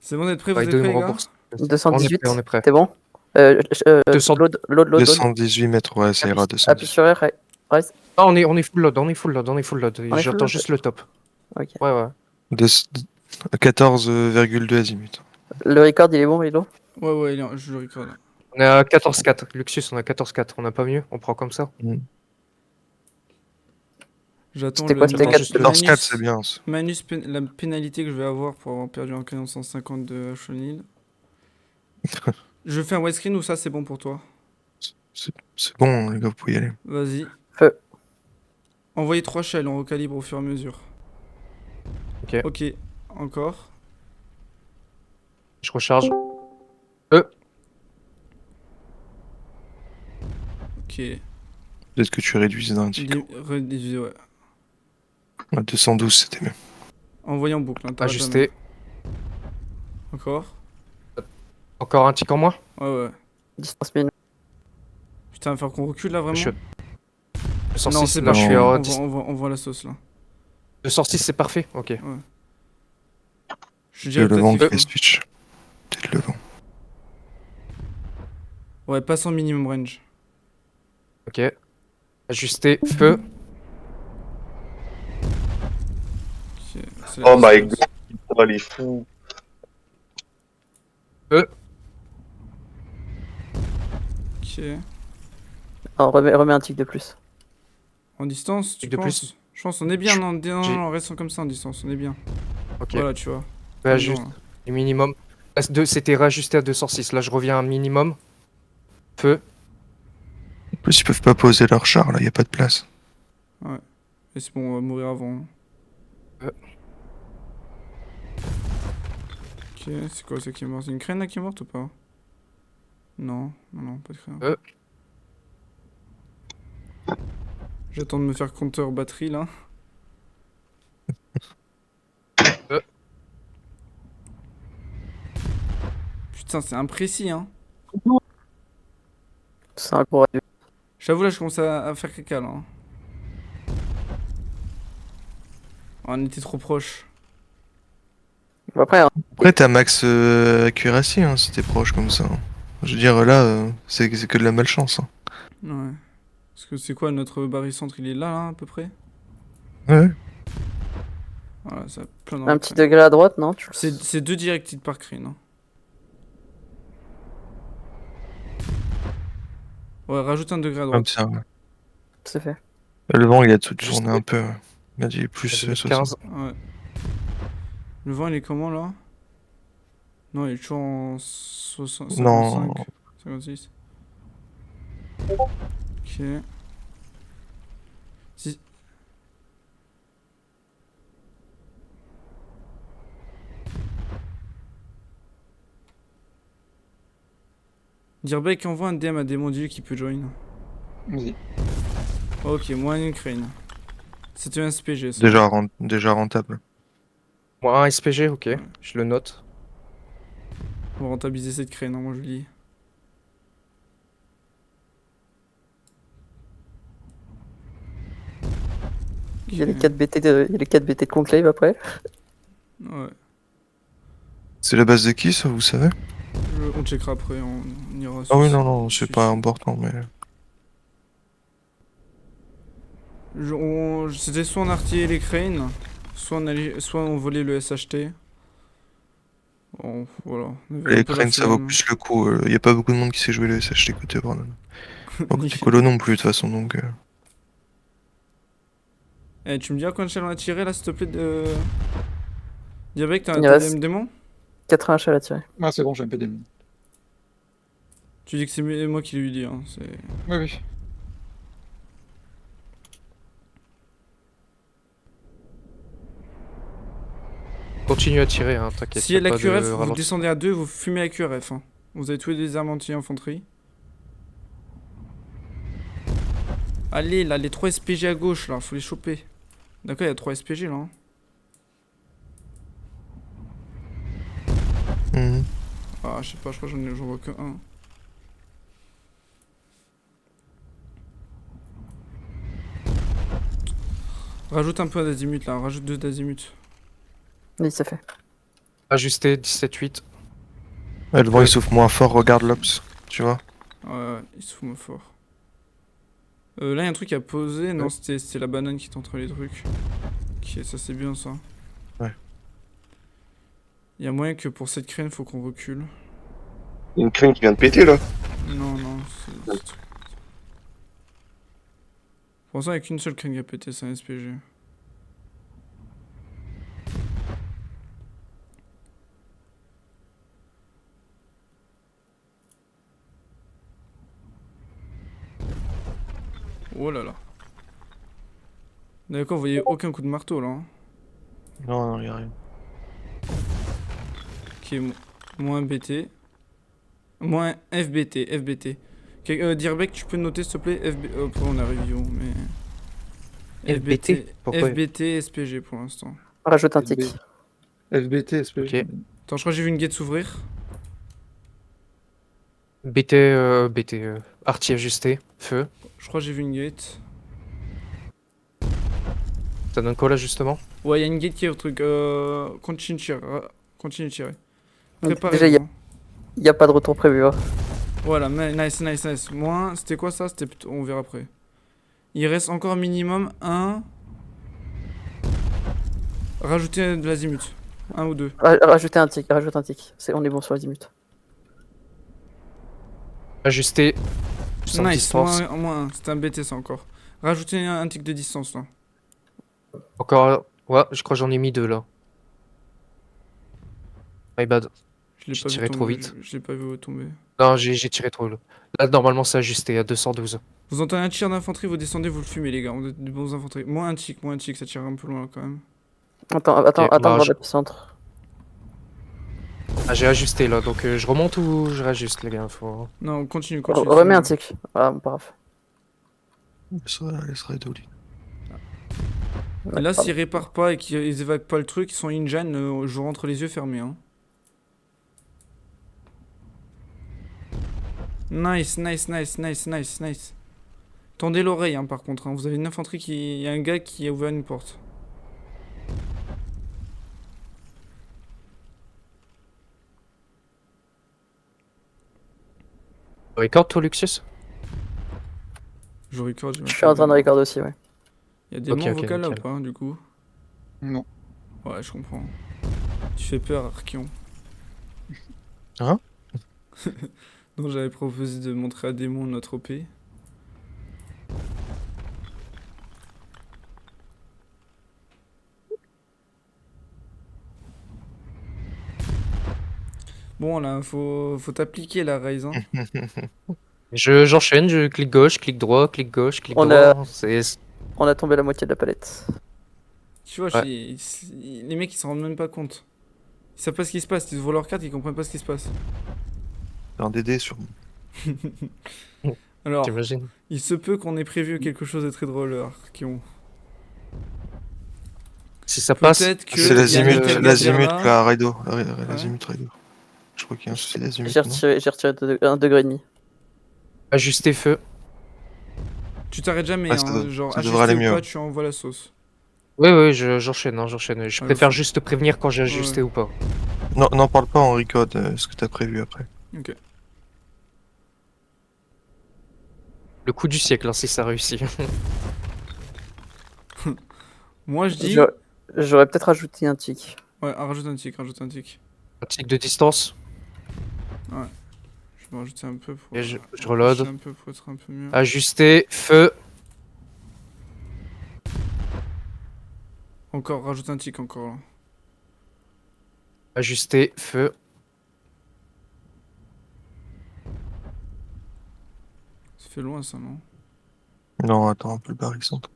C'est bon d'être prêt, vous êtes Baido, il prêts me les gars? rembourse. 218, On est prêt. t'es bon 200. Load. 218 mètres, ouais, ça ira, Appuie 210. sur R, Rise. Ah, on est full load, on est full load. On est full J'attends load. juste le top. Ok. Ouais. 14,2 azimut. Le record, il est bon, Milo? Ouais, je le record. On est à 14-4. Luxus, on a 14-4. On n'a pas mieux, on prend comme ça. J'attends C'était quoi, c'était J'attends juste le 14,4, c'est bien. Ça. la pénalité que je vais avoir pour avoir perdu un canon 150 de Chenil. Je fais un widescreen ou ça c'est bon pour toi? C'est bon, les gars, vous pouvez y aller. Vas-y. Feu. Envoyez 3 shells, on recalibre au fur et à mesure. Ok. Ok, encore. Je recharge. Ok. Peut-être que tu réduises d'un ticket. Redivisé, ouais. Ouais, 212, c'était mieux. Envoyé en boucle, hein, t'arrêtes Ajusté. jamais. Encore. Encore un tic en moins. Ouais, ouais. Distance minimum. Putain, il va falloir qu'on recule là, vraiment. Je suis- Le Non, 106, c'est là, je parfait. suis à On voit la sauce là. Le 106, c'est parfait. Ok. Je Le dirais peut-être vent qu'il qui faut. fait switch. Peut-être le vent. Ouais, passe en minimum range. Ok. Ajusté. Feu. Ok, c'est la Oh my sauce. god, oh, les fous. Ok. Non, remets un tic de plus. En distance, tu De penses? plus. Je pense on est bien, non, J'ai- non, restons comme ça en distance, on est bien. Ok. Voilà, tu vois. Feu Dedans, ajuste. là. Le minimum. Là, c'était réajusté à 206. Là, je reviens à un minimum. Feu. En plus, ils peuvent pas poser leur char, là, y a pas de place. Et c'est bon, on va mourir avant. Ok, c'est quoi ça qui est mort? C'est une crâne là qui est morte ou pas? Non, non, pas de crâne. J'attends de me faire compteur batterie là. Putain, c'est imprécis hein. C'est un gros réduit. J'avoue là, je commence à faire caca là. Hein. Oh, on était trop proche. Bon, après, hein, Après, t'as max accuracy, hein, si t'es proche comme ça. Je veux dire, là, c'est que de la malchance. Hein. Ouais. Parce que c'est quoi notre barycentre? Il est là, là, à peu près? Ouais. Voilà, ça a plein un petit degré à droite, non? C'est 2 directed par crane. Hein. Ouais, rajoute un degré à Comme droite. ça, ouais. C'est fait. Le vent, il a tout Juste- tourné un peu. Il a dit plus Je vais mettre 60. 15. Ouais. Le vent, il est comment là? Non, il est toujours en 55. Non. 56. Ok. Si... Dirbeck envoie un DM à des modules qui peut join. Vas-y. Ok, moins une crane. C'était un SPG ça. Déjà rentable. Moi, un SPG, ok. Ouais. Je le note. On va rentabiliser cette crane, hein, moi je dis. Il y a les 4 BT de Conclave après. Ouais. C'est la base de qui, ça, vous savez? On checkera après, on ira Ah oui, sur- non, c'est sur- pas important, mais... C'était soit on artillait les cranes, soit on volait le SHT. Bon, voilà. On avait un Les peu la cranes, ça vaut flemme. plus le coup. Y a pas beaucoup de monde qui sait jouer le SHT côté Brandon. Pas côté Nickel. Colo non plus, de toute façon, donc... Eh, tu me dis à combien de shell on a tiré là, s'il te plaît, de... Diabek, t'as un Il reste- TDM démon? 80 chals à tirer. Ah, c'est bon, j'ai un PD. Tu dis que c'est moi qui lui dis, hein. Oui, oui. Continue à tirer, hein, t'inquiète. Si il y a de la pas QRF, vous ralentissement. descendez à 2, vous fumez la QRF. Hein. Vous avez tous les armes anti-infanterie. Allez, là, les 3 SPG à gauche, là, faut les choper. D'accord, il y a 3 SPG là. Hein. Mhm. Ah, je sais pas, je crois que j'en vois que un. Rajoute un peu d'azimut là, rajoute 2 d'azimut. Oui, c'est fait. Ajusté 17-8. Ouais, le vent, il souffle moins fort, regarde l'Ops, tu vois? Ouais, il se fout moins fort. Là, il y a un truc à poser. Non, c'était la banane qui était entre les trucs. Ok, ça c'est bien ça. Ouais. Il y a moyen que pour cette crane, faut qu'on recule. Il y a une crane qui vient de péter là. Non, non, c'est... Pour l'instant, il n'y a qu'une seule crane qui a pété, c'est un SPG. Oh là là. D'accord, vous voyez aucun coup de marteau là. Hein. Non, y'a rien. Ok, moins BT. Moins FBT. Dirbeck, tu peux noter s'il te plaît après on a review, mais. FBT? Pourquoi FBT, SPG pour l'instant. Rajoute un tic. FBT, SPG. Ok. Attends, je crois que j'ai vu une gate s'ouvrir. BT, arty ajusté, feu. Je crois que j'ai vu une gate. Ça donne quoi là justement? Ouais, il y a une gate qui est au truc. Continue de tirer. Continue de tirer. Déjà, Préparez-vous. Hein. Il n'y a pas de retour prévu. Hein. Voilà, nice. Moi, c'était quoi ça? C'était plutôt... On verra après. Il reste encore minimum un. Rajoutez de l'azimut. Un ou deux. Rajoutez un tic, on est bon sur l'azimut. Ajusté. Sans Nice, distance. moins un. C'était un BT ça encore. Rajoutez un tic de distance là. Encore. Ouais, je crois que j'en ai mis 2 là. My bad. Je l'ai J'ai pas vu tiré trop tomber. vite. Je l'ai pas vu tomber. Non, j'ai tiré trop là. Là, normalement, c'est ajusté à 212. Vous entendez un tir d'infanterie, vous descendez, vous le fumez les gars. On êtes des bons infanteries. Moins un tic, ça tire un peu loin quand même. Attends, bah, voir je- l'épicentre. Ah, j'ai ajusté là, donc je remonte ou je réajuste les gars faut... Non, continue. Remets un tic. Voilà, pas grave. Laisse Raido, lui. Et là, Pardon. s'ils réparent pas et qu'ils évacuent pas le truc, ils sont in-gen, je rentre les yeux fermés. Hein. Nice. Tendez l'oreille hein, par contre. Hein. Vous avez une infanterie qui. Il y a un gars qui a ouvert une porte. Record toi, Luxus? Je record. Je suis en train de recorder aussi, ouais. Il y a des Ok, morts ok, vocales là ou nickel. pas, du coup? Non. Ouais, je comprends. Tu fais peur, Archeon. Hein? Donc j'avais proposé de montrer à Démon notre OP. Bon là, faut t'appliquer la raise. Hein. J'enchaîne, je clique gauche, clique droit, clique gauche, clique On droit. C'est... On a tombé la moitié de la palette. Tu vois, Ouais. les mecs ils s'en rendent même pas compte. Ils savent pas ce qui se passe, ils ouvrent leur carte, ils comprennent pas ce qui se passe. C'est un DD sur. Alors, T'imagines? il se peut qu'on ait prévu quelque chose de très drôle, Archeon. Si ça passe... Peut-être que. C'est il y a l'azimut, quelqu'un l'azimut derrière là. là, Raido. L'azimut Raido. Je crois qu'il y a un souci d'azimut. J'ai non retiré 1,5 degré. Ajusté feu. Tu t'arrêtes jamais, Ouais, hein, genre ça devrait ajusté aller ou pas, mieux. tu envoies la sauce. Oui, j'enchaîne, hein, j'enchaîne. Je Ouais, préfère faut- juste te prévenir quand j'ai ajusté Ouais. ou pas. Non, n'en parle pas en record, ce que t'as prévu après. Ok. Le coup du siècle, hein, si ça réussit. Moi je dis. J'aurais peut-être rajouté un tic. Ouais, rajoute un tic. Un tic de distance. Je vais rajouter un peu pour. Et je reload. rajouter un peu pour être un peu mieux. Ajusté, feu. Encore, rajoute un tic encore là. Ajusté, feu. Ça fait loin ça, non? Non, attends, un peu le barycentre.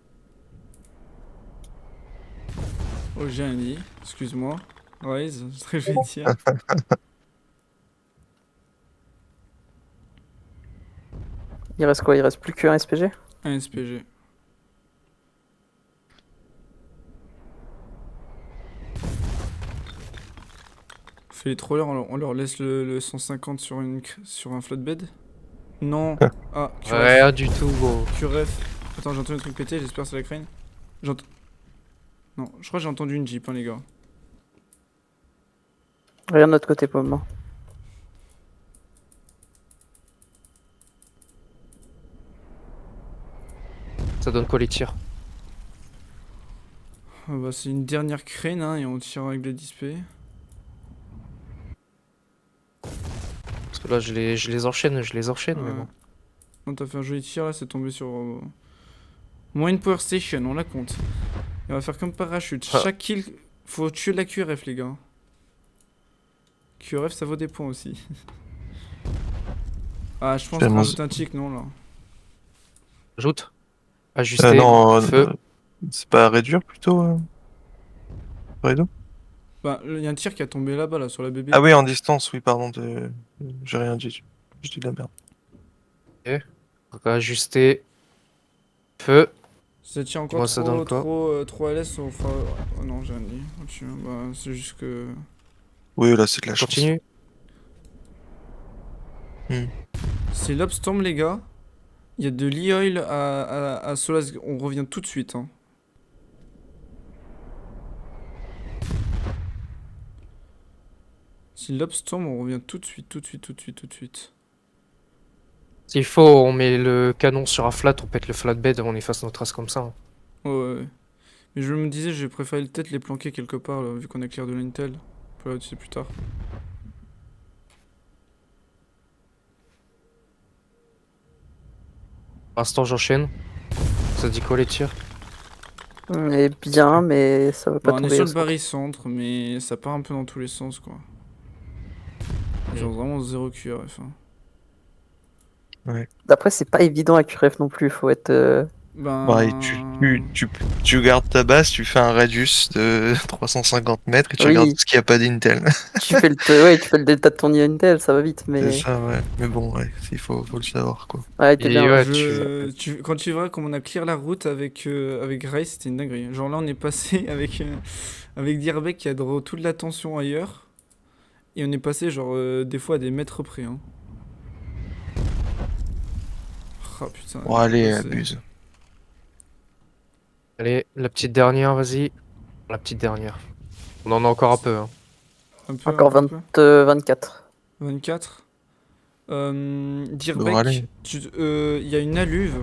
Oh, j'ai un dit. Excuse-moi. Rise, je vais dire. Il reste quoi? Il reste plus qu'un SPG? Un SPG. Fait les trollers, on leur laisse le 150 sur un flatbed? Non. Ah, QRF. Rien du tout, gros. QRF. Attends, j'ai entendu un truc péter, j'espère que c'est la crane. J'entends. Non, je crois que j'ai entendu une Jeep, hein, les gars. Rien de notre côté pour le moment. Ça donne quoi les tirs? Ah bah, c'est une dernière crane, hein, et on tire avec le display. Parce que là, je les enchaîne, mais Ouais. bon. Non, t'as fait un joli tir là, c'est tombé sur. Moins une power station, on la compte. Et on va faire comme parachute. Ah. Chaque kill, faut tuer la QRF, les gars. QRF, ça vaut des points aussi. Ah, je pense qu'on Tellement- rajoute un tic, non là. Ajoute. Ajusté, Non, feu. c'est pas à réduire plutôt, Raido? Bah, il y a un tir qui a tombé là-bas, là, sur la bébé. Ah oui, en distance, oui, pardon, j'ai rien dit. Je dis de la merde. On va ajuster. Feu. Ça tient encore Moi, ça donne quoi trop LS. Enfin, oh non, j'ai rien dit. Au-dessus, hein. Bah, c'est juste que. Oui, là, c'est de la chance. Continue. C'est Lobstorm, les gars. Il y a de l'e-oil à Solas. On revient tout de suite. Hein. Si Lobstorm, on revient tout de suite, tout de suite, tout de suite, tout de suite. S'il faut, on met le canon sur un flat, on pète le flatbed, on efface nos traces comme ça. Hein. Ouais. Mais je me disais, j'ai préféré peut-être les planquer quelque part, là, vu qu'on a clair de l'intel. On peut la utiliser plus tard. Pour l'instant, j'enchaîne. Ça dit quoi les tirs? On est bien, mais ça va pas Bon, on est tomber. sur le barycentre, mais ça part un peu dans tous les sens, quoi. Ils ont vraiment 0 QRF. Hein. Après, c'est pas évident à QRF non plus, faut être. Ben... Ouais, tu gardes ta base, tu fais un radius de 350 mètres et tu Oui. regardes ce qu'il n'y a pas d'intel. tu fais le delta de ton Intel, ça va vite, mais. C'est ça, ouais. Mais bon, ouais, il faut le savoir, quoi. Ouais, t'es Et bien. ouais, Quand tu verras comme on a clear la route avec Ray, c'était une dinguerie. Genre là, on est passé avec Dirbeck qui a draw toute l'attention ailleurs. Et on est passé genre des fois à des mètres près. Hein. Ah putain. Bon, allez, c'est- abuse. Allez, la petite dernière, vas-y. La petite dernière. On en a encore un peu. Hein. Un peu, Encore un peu. 24. 24. Bon, Dirbeck, allez. il y a une alluve.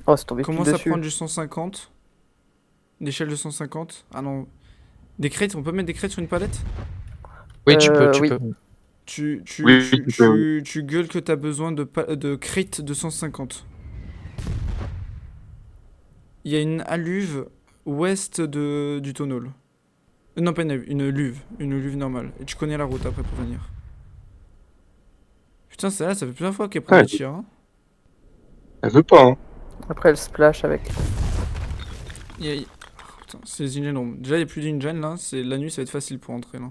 Oh, c'est tombé Commence pile à dessus. prendre du 150. D'échelle de 150. Ah non. Des crêtes, on peut mettre des crêtes sur une palette? Oui, tu peux, oui. peux. Tu gueules que t'as besoin de crit de 150. Il y a une alluve ouest du tonneau. Non, pas une alluve, une luve normale. Et tu connais la route après pour venir. Putain, celle-là, ça fait plusieurs fois qu'elle prend Ouais. des tirs. Hein. Elle veut pas, hein. Après, elle splash avec. Oh, putain, c'est les énormes. Déjà, il y a plus d'une gêne là. La nuit, ça va être facile pour entrer là.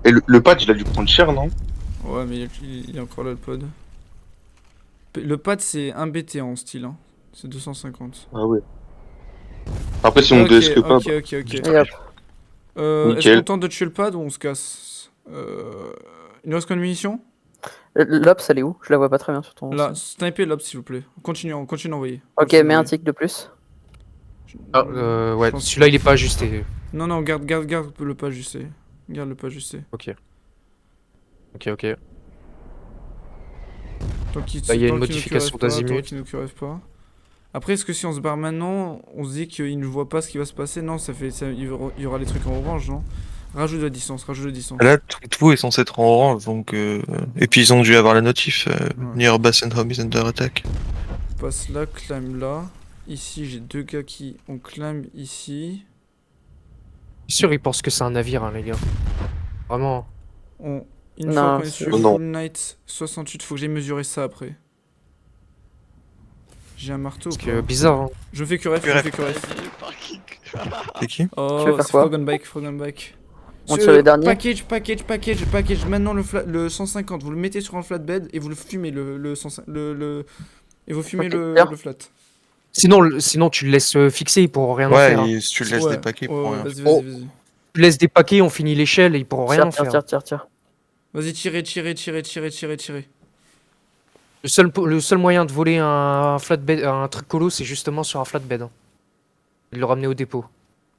Et le patch, il a dû prendre cher, non? Ouais, mais il y a encore là le pod. Le pad, c'est 1 BT en style. Hein. C'est 250. Ah ouais. Après, si on Ok, desque pas, ok, bah, ok, ok. Et hop. Est-ce Nickel. qu'on tente de tuer le pad ou on se casse Il nous reste combien de munitions? L'Ops, elle est où? Je la vois pas très bien sur ton. Là, sniper l'op s'il vous plaît. Continue d'envoyer. Ok, Continue mets un d'envoyer. tic de plus. Ah, ouais, Je pense celui-là il est pas ajusté. Non, non, garde le pas ajusté. Garde le pas ajusté. Ok. Tant qu'il Là, il y a tant une qu'il nous modification QRF pas, d'azimut. tant qu'il nous QRF pas. Après, est-ce que si on se barre maintenant, on se dit qu'il ne voit pas ce qui va se passer? Non, il y aura les trucs en orange, non? Rajoute de la distance, rajoute de la distance. Là, tout est censé être en orange, donc... Et puis ils ont dû avoir la notif. Ouais. Near base and home is under attack. Passe là, climb là. Ici, j'ai deux gars qui ont climb ici. C'est sûr, ils pensent que c'est un navire, hein, les gars. Vraiment. Une Non, fois qu'on est c'est- sur Non. Full Night 68, faut que j'aille mesurer ça après. J'ai un marteau. Parce ou que pas bizarre. Hein. Je fais QRF, je fais QRF. C'est qui? Oh, Tu veux faire c'est quoi Frog-and-Bike. On tire les derniers. Package. Maintenant le 150, vous le mettez sur un flatbed et vous le fumez le 150, et vous fumez Ok, le bien. flat. Sinon, tu le laisses fixer, ils pourront rien en faire. Hein. Ouais, et si tu le laisses Ouais, dépaquer ouais, pour rien. vas-y, Oh. vas-y. Tu laisses des paquets, on finit l'échelle et ils pourront rien en Tire, faire. tire. Vas-y, tirez. Le seul moyen de voler un flatbed, un truc colo, c'est justement sur un flatbed. Hein. Et de le ramener au dépôt.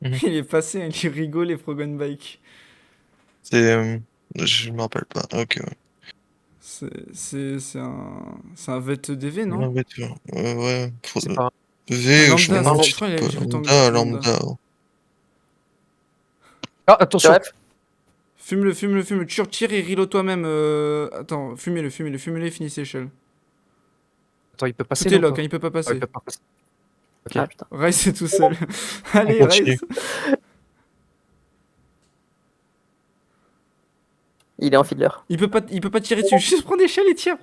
Il est passé, il rigole les Frog-and-Bike. C'est... Je me rappelle pas. Ok, ouais. C'est un VTDV, non? Non, mais tu vois, ouais. C'est pas... V, Un je lambda, m'en c'est fiche, pourquoi il a- quoi. j'ai vu ton Lambda, lambda. lambda. Ah, attention. QRF. Fume-le. Tire et reload toi-même. Attends, fumez-le et finissez l'échelle. Attends, il peut passer. Tout est non, lock, quoi hein, il peut pas Ah, passer. il peut pas passer. Ok. Ah putain. Rice est tout seul. Allez, On continue. Rice. Il est en fiddler. Il peut pas tirer dessus. Juste prends l'échelle et tire.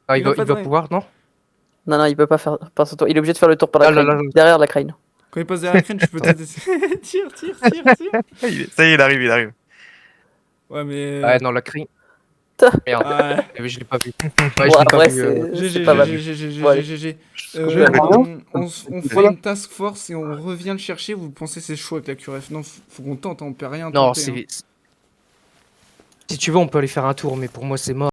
Ah, Il il va va, pas il va drive. pouvoir, non? Non, il peut pas faire son tour. Il est obligé de faire le tour par la Ah là crane. là là. Derrière la crane. Quand il passe derrière la crane, tu peux peut-être. Tire. Ça y est, il arrive. Ouais, mais. Ouais, non, la crine. Merde, Ouais. je l'ai pas vu. Ouais, Bon, je l'ai pas après, vu. c'est GG, pas mal. GG, Bon, allez. GG. J'ai rien. On fait une task force et on revient le chercher. Vous pensez c'est chaud avec la QRF? Non, faut qu'on tente, hein, on perd rien. Non, tenter, hein. c'est. Si tu veux, on peut aller faire un tour, mais pour moi, c'est mort.